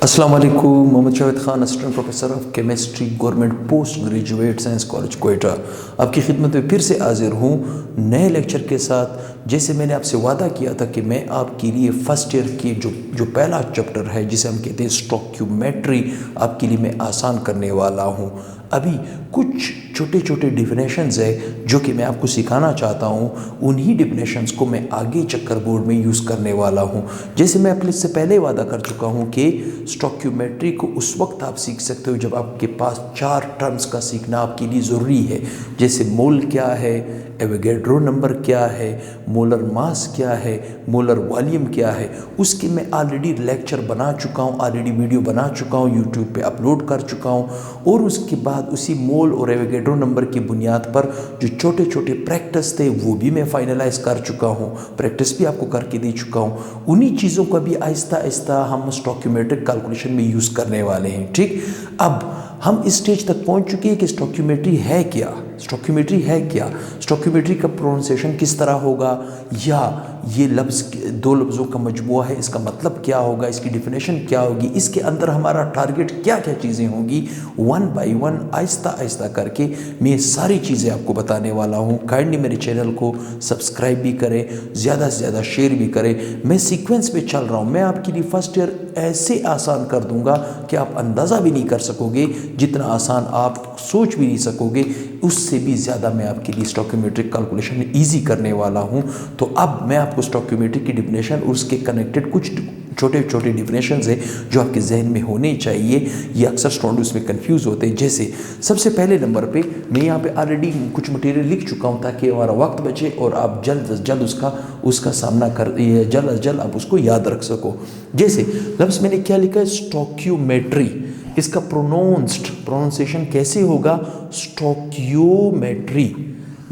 अस्सलाम वालेकुम। Mohammad Javed Khan, assistant professor of chemistry, government post graduate science college Quetta, आपकी खिदमत में फिर से हाजिर हूँ नए लेक्चर के साथ। जैसे मैंने आपसे वादा किया था कि मैं आपके लिए फ़र्स्ट ईयर की जो पहला चैप्टर है जिसे हम कहते हैं स्टोइकियोमेट्री, आपके लिए मैं आसान करने वाला हूँ। अभी कुछ छोटे छोटे डिफिनेशंस है जो कि मैं आपको सिखाना चाहता हूँ, उन्हीं डिफिनेशंस को मैं आगे चक्कर बोर्ड में यूज़ करने वाला हूँ। जैसे मैं अपने से पहले वादा कर चुका हूँ कि स्टोइकियोमेट्री को उस वक्त आप सीख सकते हो जब आपके पास 4 टर्म्स का सीखना आपके लिए ज़रूरी है। जैसे मोल क्या है, एवोगैड्रो नंबर क्या है, मोलर मास क्या है, मोलर वॉल्यूम क्या है, उसके मैं ऑलरेडी लेक्चर बना चुका हूँ, ऑलरेडी वीडियो बना चुका हूँ, यूट्यूब पे अपलोड कर चुका हूँ। और उसके बाद उसी मोल और एवोगैड्रो नंबर की बुनियाद पर जो छोटे छोटे प्रैक्टिस थे वो भी मैं फाइनलाइज कर चुका हूँ, प्रैक्टिस भी आपको करके दे चुका हूँ। उन्हीं चीज़ों को भी आहिस्ता आहिस्ता हम स्टोइकियोमेट्रिक कैलकुलेशन में यूज़ करने वाले हैं। ठीक, अब हम इस स्टेज तक पहुंच चुके हैं कि स्टोइकियोमेट्री है क्या। स्टोइकियोमेट्री है क्या, स्टोइकियोमेट्री का प्रोनाउंसिएशन किस तरह होगा, या ये लफ्ज़ 2 लफ्ज़ों का मजमुआ है, इसका मतलब क्या होगा, इसकी डिफिनेशन क्या होगी, इसके अंदर हमारा टारगेट क्या क्या चीज़ें होंगी, 1 बाय 1 आहिस्ता आहिस्ता करके मैं ये सारी चीज़ें आपको बताने वाला हूँ। काइंडली मेरे चैनल को सब्सक्राइब भी करें, ज़्यादा से ज़्यादा शेयर भी करें। मैं सीक्वेंस पे चल रहा हूँ, मैं आपके लिए फ़र्स्ट ईयर ऐसे आसान कर दूंगा कि आप अंदाज़ा भी नहीं कर सकोगे, जितना आसान आप सोच भी नहीं सकोगे, उससे भी ज़्यादा मैं आपके लिए स्टोइकियोमेट्रिक कैलकुलेशन ईजी करने वाला हूँ। तो अब मैं आपको स्टोइकियोमेट्री की डिफिनेशन और उसके कनेक्टेड कुछ छोटे छोटे डिफिनेशंस है जो आपके जहन में होने चाहिए। ये अक्सर स्टूडेंट उसमें कंफ्यूज होते हैं। जैसे सबसे पहले नंबर पे मैं यहाँ पे ऑलरेडी कुछ मटेरियल लिख चुका हूँ ताकि हमारा वक्त बचे और आप जल्द अज जल्द उसका सामना कर, जल्द अज जल्द आप उसको याद रख सको। जैसे लफ्ज़ मैंने क्या लिखा है, स्टोइकियोमेट्री, इसका प्रोनाउंसिएशन कैसे होगा, स्टोइकियोमेट्री।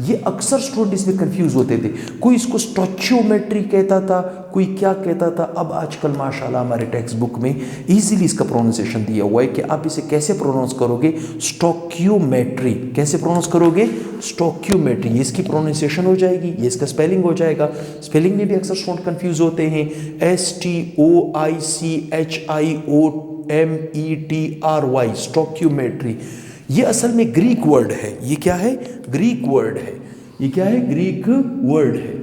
ये अक्सर स्टूडेंट इसमें कंफ्यूज होते थे, कोई इसको स्टोइकियोमेट्री कहता था, कोई क्या कहता था। अब आजकल माशाल्लाह हमारे टेक्स्ट बुक में इजीली इसका प्रोनाउंसिएशन दिया हुआ है कि आप इसे कैसे प्रोनाउंस करोगे, स्टोइकियोमेट्री। कैसे प्रोनाउंस करोगे, स्टोइकियोमेट्री, ये इसकी प्रोनाउंसिएशन हो जाएगी, ये इसका स्पेलिंग हो जाएगा। स्पेलिंग में भी अक्सर स्टूडेंट कंफ्यूज होते हैं, STOICHIOMETRY, स्टोइकियोमेट्री। ये असल में ग्रीक वर्ड है। ये क्या है, ग्रीक वर्ड है। ये क्या है, ग्रीक वर्ड है।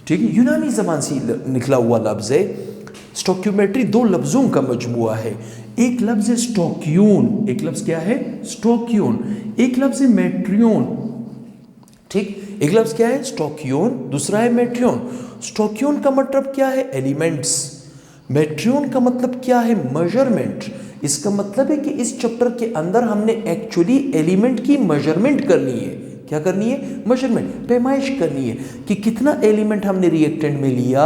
ठीक है, यूनानी ज़बान से निकला हुआ लफ्ज़ है। स्टोइकियोमेट्री 2 लफ्ज़ों का मजमुआ है। एक लफ्ज़ है स्टोइकियोन, एक लफ्ज़ क्या है, स्टोइकियोन, एक लफ्ज़ है मेट्रियोन। ठीक, एक लफ्ज़ क्या है, स्टोइकियोन, दूसरा है मेट्रियोन। स्टोइकियोन का मतलब क्या है, एलिमेंट्स। मेट्रियोन का मतलब क्या है, मेजरमेंट। इसका मतलब है कि इस चैप्टर के अंदर हमने एक्चुअली एलिमेंट की मेजरमेंट करनी है। क्या करनी है, मेजरमेंट, पैमाइश करनी है कि कितना एलिमेंट हमने रिएक्टेंट में लिया,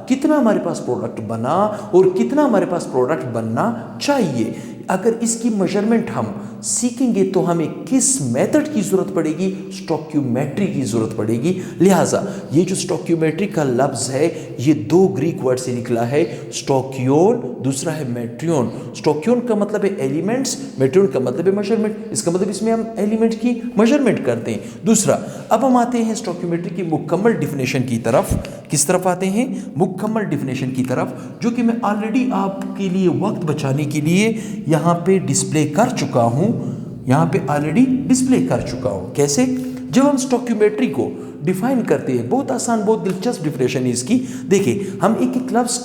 कितना हमारे पास प्रोडक्ट बना और कितना हमारे पास प्रोडक्ट बनना चाहिए। अगर इसकी मेजरमेंट हम सीखेंगे तो हमें किस मेथड की ज़रूरत पड़ेगी, स्टोइकियोमेट्री की ज़रूरत पड़ेगी। लिहाजा ये जो स्टोइकियोमेट्री का लफ्ज़ है ये 2 ग्रीक वर्ड से निकला है, स्टोइकियोन, दूसरा है मेट्रियोन। स्टोइकियोन का मतलब है एलिमेंट्स, मेट्रियोन का मतलब है मेजरमेंट। इसका मतलब इसमें हम एलिमेंट की मेजरमेंट करते हैं। दूसरा, अब हम आते हैं स्टोइकियोमेट्री की मुकम्मल डिफिनेशन की तरफ। किस तरफ आते हैं, मुकम्मल डिफिनेशन की तरफ, जो कि मैं ऑलरेडी आपके लिए वक्त बचाने के लिए यहाँ पे डिस्प्ले कर चुका हूँ। यहाँ पे ऑलरेडी डिस्प्ले कर चुका हूँ। कैसे, जब हम स्टोइकियोमेट्री को डिफाइन करते हैं, बहुत आसान, बहुत दिलचस्प डिफिनेशन है इसकी। देखिए, हम एक एक लफ्ज़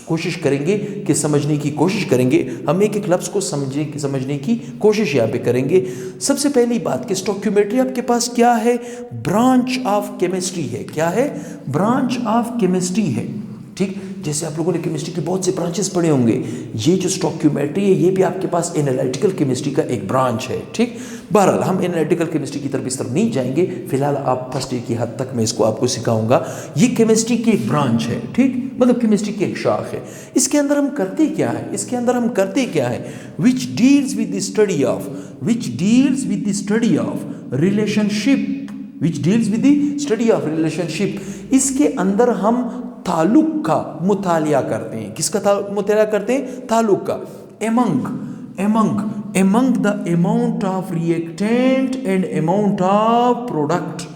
कोशिश करेंगे कि समझने की कोशिश करेंगे, हम एक एक लफ्ज़ को समझने की कोशिश यहाँ पे करेंगे। सबसे पहली बात कि स्टोइकियोमेट्री आपके पास क्या है, ब्रांच ऑफ केमिस्ट्री है। क्या है, ब्रांच ऑफ केमिस्ट्री है। ठीक, जैसे आप लोगों ने केमिस्ट्री के बहुत से ब्रांचेस पढ़े होंगे, ये जो स्टोइकियोमेट्री है ये भी आपके पास एनालिटिकल केमिस्ट्री का एक ब्रांच है। ठीक, बहरहाल हम एनालिटिकल केमिस्ट्री की तरफ इस तरफ नहीं जाएंगे, फिलहाल आप फर्स्ट ईयर की हद तक मैं इसको आपको सिखाऊंगा। ये केमिस्ट्री की एक ब्रांच है, ठीक, मतलब केमिस्ट्री की एक शाख है। इसके अंदर हम करते क्या है, इसके अंदर हम करते क्या है, which deals with the study of, which deals with the study of relationship, which deals with the study of relationship. इसके अंदर हम ताल्लुक का मुतालिया करते हैं। किसका मुतालिया करते हैं, ताल्लुक का। among the amount of reactant and amount of product,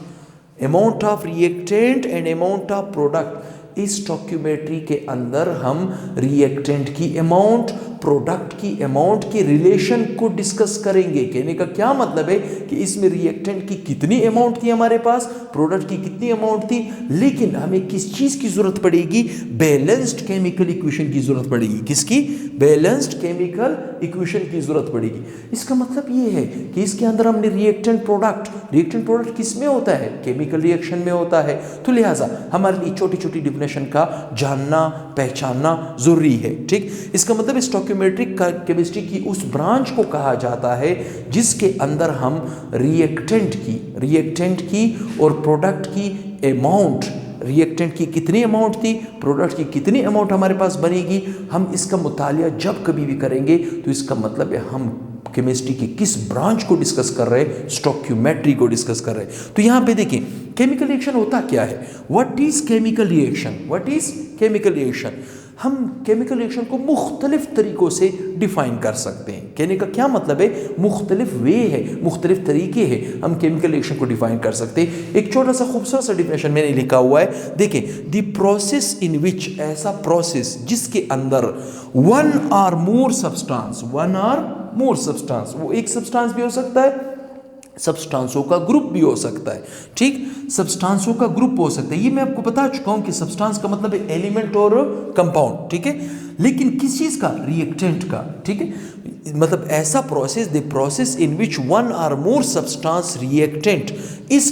amount of reactant and amount of product। इस स्टोइकियोमेट्री के अंदर हम रिएक्टेंट की अमाउंट, प्रोडक्ट की अमाउंट के रिलेशन को डिस्कस करेंगे। कहने का क्या मतलब है कि इसमें रिएक्टेंट की कितनी अमाउंट थी हमारे पास, प्रोडक्ट की कितनी अमाउंट थी, लेकिन हमें किस चीज़ की ज़रूरत पड़ेगी, बैलेंस्ड केमिकल इक्वेशन की ज़रूरत पड़ेगी। किसकी? बैलेंस्ड केमिकल इक्वेशन की ज़रूरत पड़ेगी। इसका मतलब ये है कि इसके अंदर हमने रिएक्टेंट प्रोडक्ट किस में होता है, केमिकल रिएक्शन में होता है। तो लिहाजा हमारे लिए छोटी छोटी डिफिनेशन का जानना पहचानना ज़रूरी है। ठीक, इसका मतलब स्टोइकियोमेट्रिक केमिस्ट्री की उस ब्रांच को कहा जाता है जिसके अंदर हम रिएक्टेंट की और प्रोडक्ट की अमाउंट, रिएक्टेंट की कितनी अमाउंट थी, प्रोडक्ट की कितनी अमाउंट हमारे पास बनेगी, हम इसका मुतालिया जब कभी भी करेंगे तो इसका मतलब है हम केमिस्ट्री की किस ब्रांच को डिस्कस कर रहे हैं, स्टोइकियोमेट्री को डिस्कस कर रहे हैं। तो यहाँ पे देखिए केमिकल रिएक्शन होता क्या है, व्हाट इज केमिकल रिएक्शन। हम केमिकल रिएक्शन को मुख्तलिफ तरीक़ों से डिफ़ाइन कर सकते हैं। कहने का क्या मतलब है, मुख्तलिफ वे है, मुख्तलिफ तरीके हैं हम केमिकल रिएक्शन को डिफ़ाइन कर सकते हैं। एक छोटा सा खूबसूरत सा डिफिनेशन मैंने लिखा हुआ है, देखिए, द प्रोसेस इन विच, ऐसा प्रोसेस जिसके अंदर वन आर मोर सब्सटेंस, वो एक सब्सटेंस भी हो सकता है, सब्सटेंसों का ग्रुप भी हो सकता है। ठीक, सब्सटेंसों का ग्रुप हो सकता है। ये मैं आपको बता चुका हूं कि सब्सटेंस का मतलब है एलिमेंट और कंपाउंड। ठीक है, लेकिन किस चीज का, रिएक्टेंट का। ठीक है, मतलब ऐसा process, the process in which one or more substance reactant is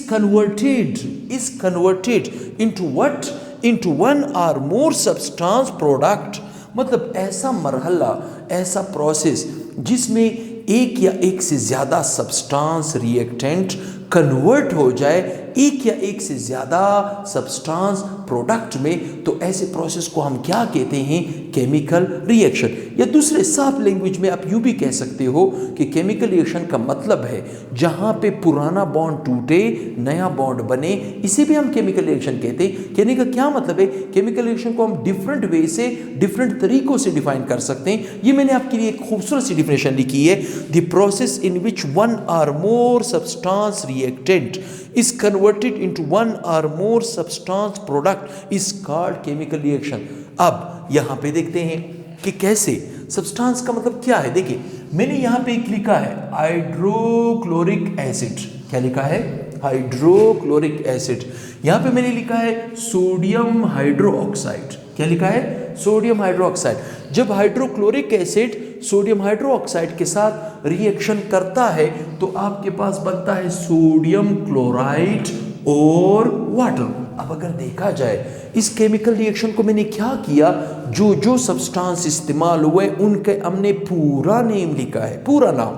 converted into what, into one or more substance product. मतलब ऐसा मरहला, ऐसा प्रोसेस जिसमें एक या एक से ज़्यादा सब्सटेंस रिएक्टेंट कन्वर्ट हो जाए एक या एक से ज़्यादा सब्सटेंस प्रोडक्ट में, तो ऐसे प्रोसेस को हम क्या कहते हैं, केमिकल रिएक्शन। या दूसरे साफ लैंग्वेज में आप यूँ भी कह सकते हो कि केमिकल रिएक्शन का मतलब है जहाँ पे पुराना बॉन्ड टूटे नया बॉन्ड बने, इसे भी हम केमिकल रिएक्शन कहते हैं। कहने का क्या मतलब है, केमिकल रिएक्शन को हम डिफरेंट वे से, डिफरेंट तरीकों से डिफाइन कर सकते हैं। ये मैंने आपके लिए एक खूबसूरत सी डिफिनेशन लिखी है, the process in which one or more substance reactant is converted into one or more substance product is called chemical reaction। अब यहाँ पे देखते हैं कि कैसे सब्सटेंस का मतलब क्या है। देखिए मैंने यहाँ पे एक लिखा है हाइड्रोक्लोरिक एसिड। क्या लिखा है, हाइड्रोक्लोरिक एसिड। यहाँ पे मैंने लिखा है सोडियम हाइड्रोक्साइड। क्या लिखा है, सोडियम हाइड्रोक्साइड। जब हाइड्रोक्लोरिक एसिड सोडियम हाइड्रोक्साइड के साथ रिएक्शन करता है तो आपके पास बनता है सोडियम क्लोराइड और वाटर। अब अगर देखा जाए इस केमिकल रिएक्शन को मैंने क्या किया, जो जो सब्सटेंस इस्तेमाल हुए उनके हमने पूरा नेम लिखा है, पूरा नाम,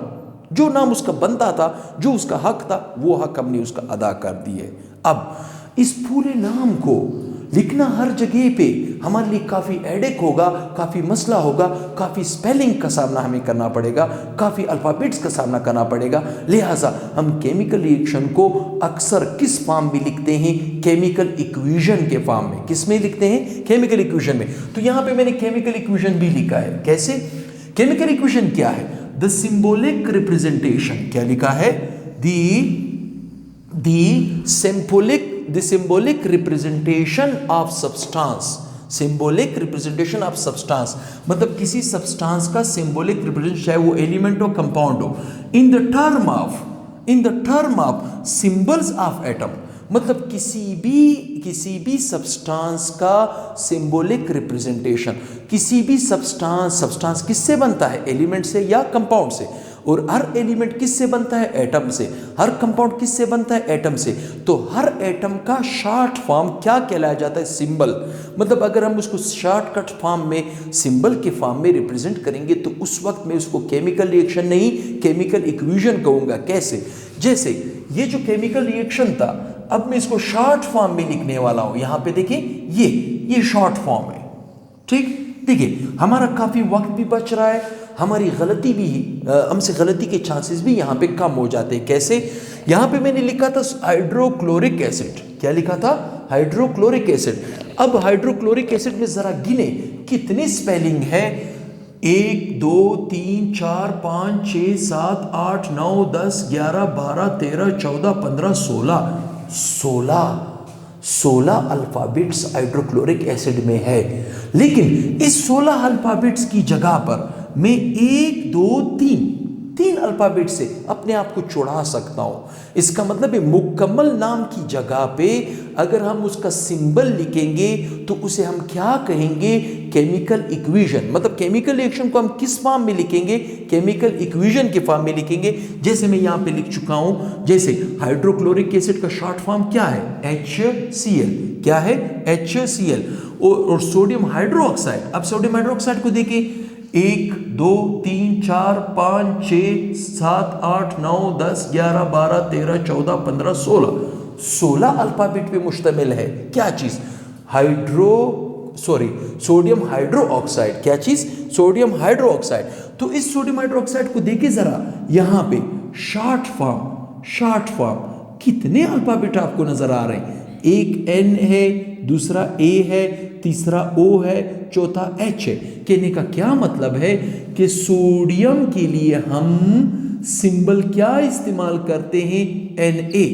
जो नाम उसका बनता था, जो उसका हक था, वो हक हमने उसका अदा कर दिए। अब इस पूरे नाम को लिखना हर जगह पे हमारे लिए काफ़ी एडेक होगा, काफ़ी मसला होगा, काफ़ी स्पेलिंग का सामना हमें करना पड़ेगा, काफ़ी अल्फ़ाबेट्स का सामना करना पड़ेगा। लिहाजा हम केमिकल रिएक्शन को अक्सर किस फॉर्म में लिखते हैं, केमिकल इक्वेशन के फॉर्म में। किस में लिखते हैं, केमिकल इक्वेशन में। तो यहाँ पे मैंने केमिकल इक्वेशन भी लिखा है। कैसे, केमिकल इक्वेशन क्या है, द सिंबॉलिक रिप्रेजेंटेशन। क्या लिखा है, the symbolic representation of substance, symbolic representation of substance मतलब किसी सब्सटेंस का सिंबॉलिक रिप्रेजेंटेशन, चाहे वो एलिमेंट हो कंपाउंड हो, in the term of symbols of atom। मतलब किसी भी सब्सटेंस का सिंबॉलिक रिप्रेजेंटेशन, किसी भी सब्सटेंस किससे बनता है, एलिमेंट से या कंपाउंड से। और हर एलिमेंट किससे बनता है, एटम से। हर कंपाउंड किससे बनता है, एटम से। तो हर एटम का शॉर्ट फॉर्म क्या कहलाया जाता है, सिंबल। मतलब अगर हम उसको शॉर्टकट फॉर्म में, सिंबल के फॉर्म में रिप्रेजेंट करेंगे तो उस वक्त मैं उसको केमिकल रिएक्शन नहीं, केमिकल इक्वेशन कहूँगा। कैसे, जैसे ये जो केमिकल रिएक्शन था, अब मैं इसको शॉर्ट फॉर्म में लिखने वाला हूँ। यहाँ पे देखिए ये शॉर्ट फॉर्म है। ठीक, देखिए हमारा काफ़ी वक्त भी बच रहा है, हमारी गलती भी, हमसे गलती के चांसेस भी यहाँ पे कम हो जाते हैं। कैसे, यहाँ पे मैंने लिखा था हाइड्रोक्लोरिक एसिड। क्या लिखा था, हाइड्रोक्लोरिक एसिड। अब हाइड्रोक्लोरिक एसिड में ज़रा गिने कितनी स्पेलिंग है, 1 2 3 4 5 6 7 8 9 10 11 12 13 14 15 16 अल्फ़ाबेट्स हाइड्रोक्लोरिक एसिड में है। लेकिन इस 16 अल्फ़ाबेट्स की जगह पर मैं 1 2 3 अल्फाबेट से अपने आप को चुड़ा सकता हूं। इसका मतलब है मुकम्मल नाम की जगह पे अगर हम उसका सिंबल लिखेंगे तो उसे हम क्या कहेंगे, केमिकल इक्वेशन। मतलब केमिकल रिएक्शन को हम किस फॉर्म में लिखेंगे, केमिकल इक्वेशन के फॉर्म में लिखेंगे। जैसे मैं यहां पे लिख चुका हूं, जैसे हाइड्रोक्लोरिक एसिड का शॉर्ट फॉर्म क्या है, HCl। क्या है, HCl। और सोडियम हाइड्रोक्साइड, अब सोडियम हाइड्रोक्साइड को देखिए, 1 2 3 4 5 6 7 8 9 10 11 12 13 14 15 16 अल्फाबेट पे मुश्तमिल है। क्या चीज, सोडियम हाइड्रोक्साइड। क्या चीज, सोडियम हाइड्रोक्साइड। तो इस सोडियम हाइड्रोक्साइड को देखिए जरा, यहां पे शॉर्ट फॉर्म कितने अल्फाबेट आपको नजर आ रहे हैं। एक N है, दूसरा A है, तीसरा O है, चौथा H है। कहने का क्या मतलब है कि सोडियम के लिए हम सिंबल क्या इस्तेमाल करते हैं, Na।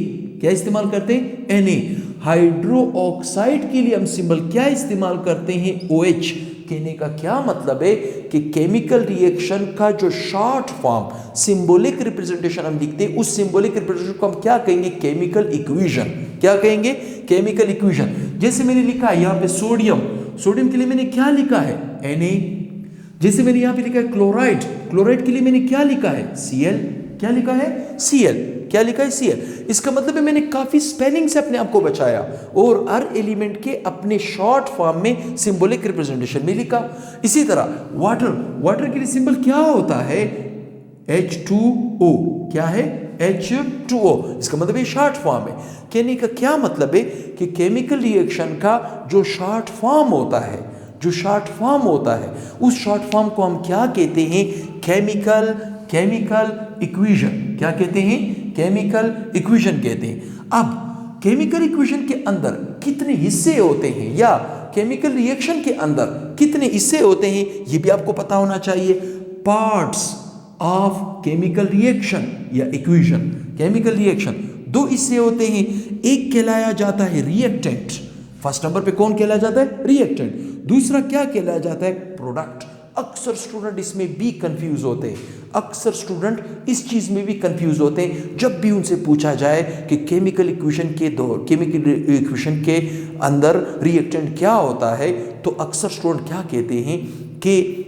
क्या इस्तेमाल करते हैं, Na। हाइड्रो ऑक्साइड के लिए हम सिंबल क्या इस्तेमाल करते हैं, OH। कहने का क्या मतलब है कि केमिकल रिएक्शन का जो शॉर्ट फॉर्म सिंबॉलिक रिप्रेजेंटेशन हम लिखते हैं, उस सिंबॉलिक रिप्रेजेंटेशन को हम क्या कहेंगे, केमिकल इक्वेशन। क्या कहेंगे, केमिकल इक्वेशन। जैसे मैंने लिखा है यहाँ पे सोडियम के लिए मैंने क्या लिखा है, Na। जैसे मैंने यहाँ पे लिखा है क्लोराइड के लिए मैंने क्या लिखा है, Cl। क्या लिखा है, Cl। इसका मतलब है मैंने काफी स्पेलिंग से अपने आप को बचाया और हर एलिमेंट के अपने शॉर्ट फॉर्म में सिंबॉलिक रिप्रेजेंटेशन में लिखा। इसी तरह वाटर के लिए सिंबल क्या होता है, H2O। क्या है, H2O। इसका मतलब ये शॉर्ट फॉर्म है। कहने का क्या मतलब है कि केमिकल रिएक्शन का जो शॉर्ट फॉर्म होता है, उस शॉर्ट फॉर्म को हम क्या कहते हैं, केमिकल इक्वेशन। क्या कहते हैं, केमिकल इक्वेशन कहते हैं। अब केमिकल इक्वेशन के अंदर कितने हिस्से होते हैं, या केमिकल रिएक्शन के अंदर कितने हिस्से होते हैं, ये भी आपको पता होना चाहिए। पार्ट्स ऑफ केमिकल रिएक्शन या इक्वेशन। केमिकल रिएक्शन 2 हिस्से होते हैं, एक कहलाया जाता है रिएक्टेंट। फर्स्ट नंबर पे कौन कहलाया जाता है, रिएक्टेंट। दूसरा क्या कहलाया जाता है, प्रोडक्ट। अक्सर स्टूडेंट इसमें भी कंफ्यूज होते हैं, इस चीज में भी कंफ्यूज होते हैं। जब भी उनसे पूछा जाए कि केमिकल इक्वेशन के अंदर रिएक्टेंट क्या होता है, तो अक्सर स्टूडेंट क्या कहते हैं कि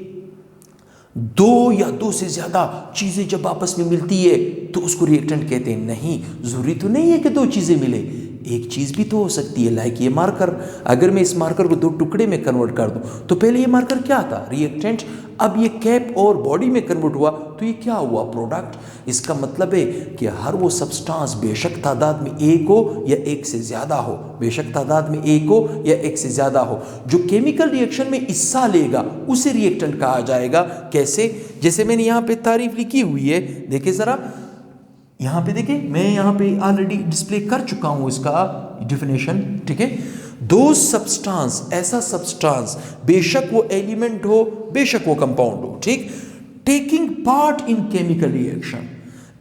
2 या 2 से ज्यादा चीजें जब आपस में मिलती है तो उसको रिएक्टेंट कहते हैं। नहीं, जरूरी तो नहीं है कि 2 चीजें मिले, एक चीज भी तो हो सकती है। लाइक ये मार्कर, अगर मैं इस मार्कर को 2 टुकड़े में कन्वर्ट कर दूं, तो पहले ये मार्कर क्या था, रिएक्टेंट। अब ये कैप और बॉडी में कन्वर्ट हुआ तो ये क्या हुआ, प्रोडक्ट। इसका मतलब है कि हर वो सब्सटेंस बेशक तादाद में एक हो या एक से ज्यादा हो, जो केमिकल रिएक्शन में हिस्सा लेगा उसे रिएक्टेंट कहा जाएगा। कैसे, जैसे मैंने यहाँ पे तारीफ लिखी हुई है, देखिए जरा यहाँ पे देखिए, मैं यहाँ पे ऑलरेडी डिस्प्ले कर चुका हूँ इसका डिफिनेशन। ठीक है, 2 सब्सटेंस, ऐसा सब्सटेंस बेशक वो एलिमेंट हो बेशक वो कंपाउंड हो, ठीक, taking part in chemical reaction,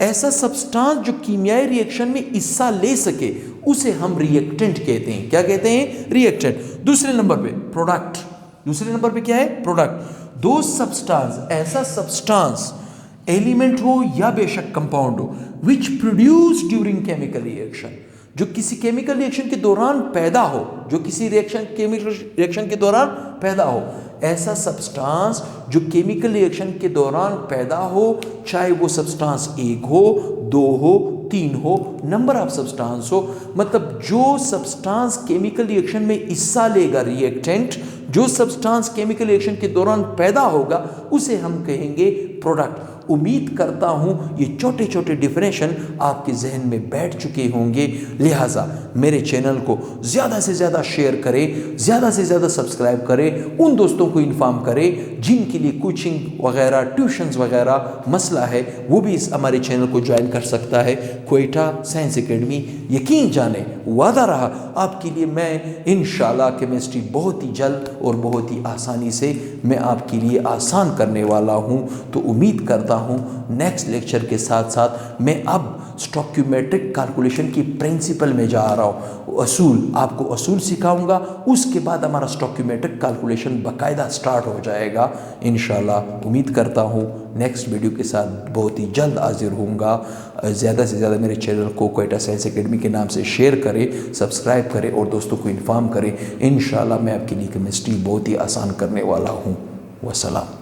ऐसा सब्सटेंस जो कीमियाई रिएक्शन में हिस्सा ले सके उसे हम रिएक्टेंट कहते हैं। क्या कहते हैं, रिएक्टेंट। दूसरे नंबर पे प्रोडक्ट, क्या है, प्रोडक्ट। 2 सब्सटेंस, ऐसा सब्सटेंस एलिमेंट हो या बेशक कंपाउंड हो, which produce during chemical reaction, जो किसी केमिकल रिएक्शन के दौरान पैदा हो, केमिकल रिएक्शन के दौरान पैदा हो, ऐसा सब्सटेंस जो केमिकल रिएक्शन के दौरान पैदा हो, चाहे वो सब्सटेंस 1 हो, 2 हो, 3 हो, नंबर ऑफ सब्सटेंस हो, मतलब जो सब्सटेंस केमिकल रिएक्शन में हिस्सा लेगा, रिएक्टेंट, जो सब्सटेंस केमिकल रिएक्शन के दौरान पैदा होगा उसे हम कहेंगे प्रोडक्ट। उम्मीद करता हूं ये छोटे छोटे डिफिनेशन आपके जहन में बैठ चुके होंगे। लिहाजा मेरे चैनल को ज़्यादा से ज़्यादा शेयर करें, ज़्यादा से ज़्यादा सब्सक्राइब करें, उन दोस्तों को इन्फॉर्म करें जिनके लिए कोचिंग वगैरह, ट्यूशन्स वगैरह मसला है, वो भी इस हमारे चैनल को ज्वाइन कर सकता है। क्वेटा साइंस एकेडमी, यकीन जाने वादा रहा आपके लिए मैं इंशाल्लाह केमिस्ट्री बहुत ही जल्द और बहुत ही आसानी से मैं आपके लिए आसान करने वाला हूँ। तो उम्मीद करता हूँ नेक्स्ट लेक्चर के साथ साथ मैं अब स्टॉक्यूमेट्रिक कैलकुलेशन की प्रिंसिपल में जा रहा हूँ। असूल, आपको असूल सिखाऊंगा, उसके बाद हमारा स्टॉक्यूमेट्रिक कैलकुलेशन बाकायदा स्टार्ट हो जाएगा इंशाल्लाह। उम्मीद करता हूँ नेक्स्ट वीडियो के साथ बहुत ही जल्द हाजिर होऊंगा। ज़्यादा से ज़्यादा मेरे चैनल को क्वेटा साइंस एकेडमी के नाम से शेयर करें, सब्सक्राइब करें और दोस्तों को इन्फॉर्म करें। इंशाल्लाह मैं आपके लिए केमिस्ट्री बहुत ही आसान करने वाला हूँ। वसलाम।